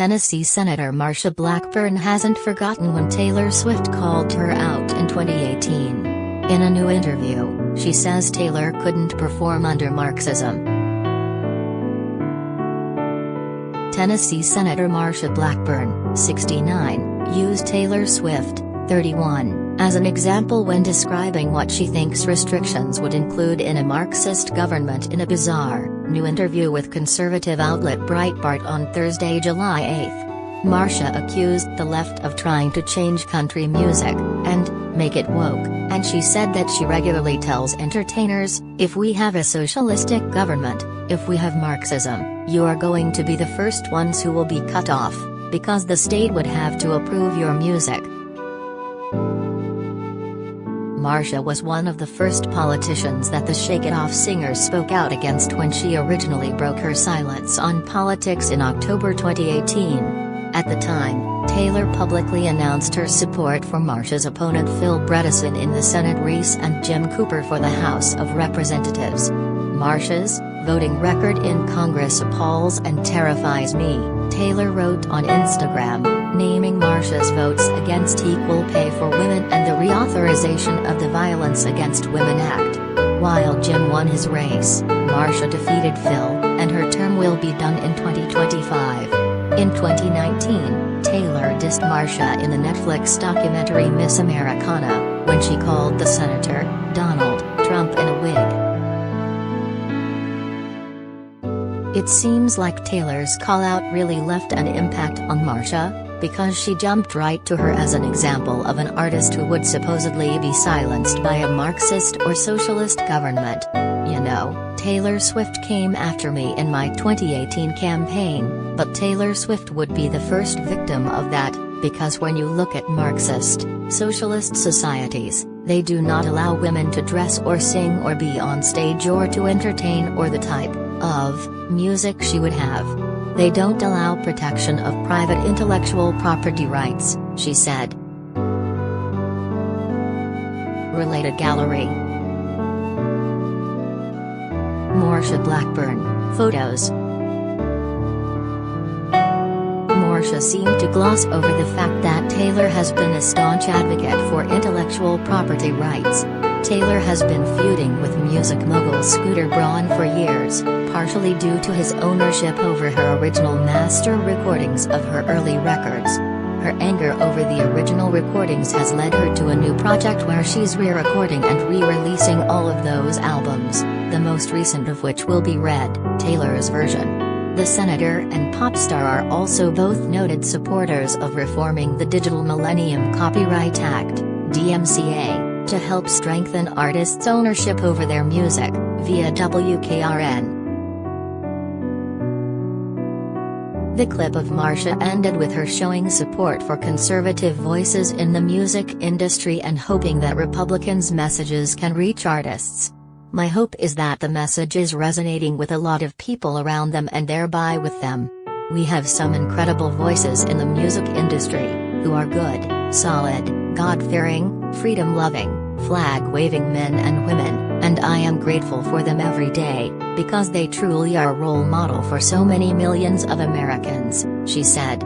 Tennessee Senator Marsha Blackburn hasn't forgotten when Taylor Swift called her out in 2018. In a new interview, she says Taylor couldn't perform under Marxism. Tennessee Senator Marsha Blackburn, 69, used Taylor Swift, 31, as an example when describing what she thinks restrictions would include in a Marxist government in a bizarre, new interview with conservative outlet Breitbart on Thursday, July 8. Marsha accused the left of trying to change country music, and make it woke, and she said that she regularly tells entertainers, if we have a socialistic government, if we have Marxism, you are going to be the first ones who will be cut off, because the state would have to approve your music. Marsha was one of the first politicians that the Shake It Off singer spoke out against when she originally broke her silence on politics in October 2018. At the time, Taylor publicly announced her support for Marsha's opponent Phil Bredesen in the Senate race and Jim Cooper for the House of Representatives. Marsha's voting record in Congress appalls and terrifies me, Taylor wrote on Instagram, naming Marsha's votes against equal pay for women and the reauthorization of the Violence Against Women Act. While Jim won his race, Marsha defeated Phil, and her term will be done in 2025. In 2019, Taylor dissed Marsha in the Netflix documentary Miss Americana, when she called the senator, Donald Trump in a wig. It seems like Taylor's call-out really left an impact on Marsha, because she jumped right to her as an example of an artist who would supposedly be silenced by a Marxist or socialist government. You know, Taylor Swift came after me in my 2018 campaign, but Taylor Swift would be the first victim of that, because when you look at Marxist, socialist societies, they do not allow women to dress or sing or be on stage or to entertain or the type of music she would have. They don't allow protection of private intellectual property rights, she said. Related gallery. Marsha Blackburn, photos. Marsha seemed to gloss over the fact that Taylor has been a staunch advocate for intellectual property rights. Taylor has been feuding with music mogul Scooter Braun for years, partially due to his ownership over her original master recordings of her early records. Her anger over the original recordings has led her to a new project where she's re-recording and re-releasing all of those albums, the most recent of which will be Red, Taylor's version. The senator and pop star are also both noted supporters of reforming the Digital Millennium Copyright Act, DMCA, to help strengthen artists' ownership over their music, via WKRN. The clip of Marsha ended with her showing support for conservative voices in the music industry and hoping that Republicans' messages can reach artists. My hope is that the message is resonating with a lot of people around them and thereby with them. We have some incredible voices in the music industry, who are good, solid, God-fearing, freedom-loving, flag-waving men and women, and I am grateful for them every day, because they truly are a role model for so many millions of Americans, she said.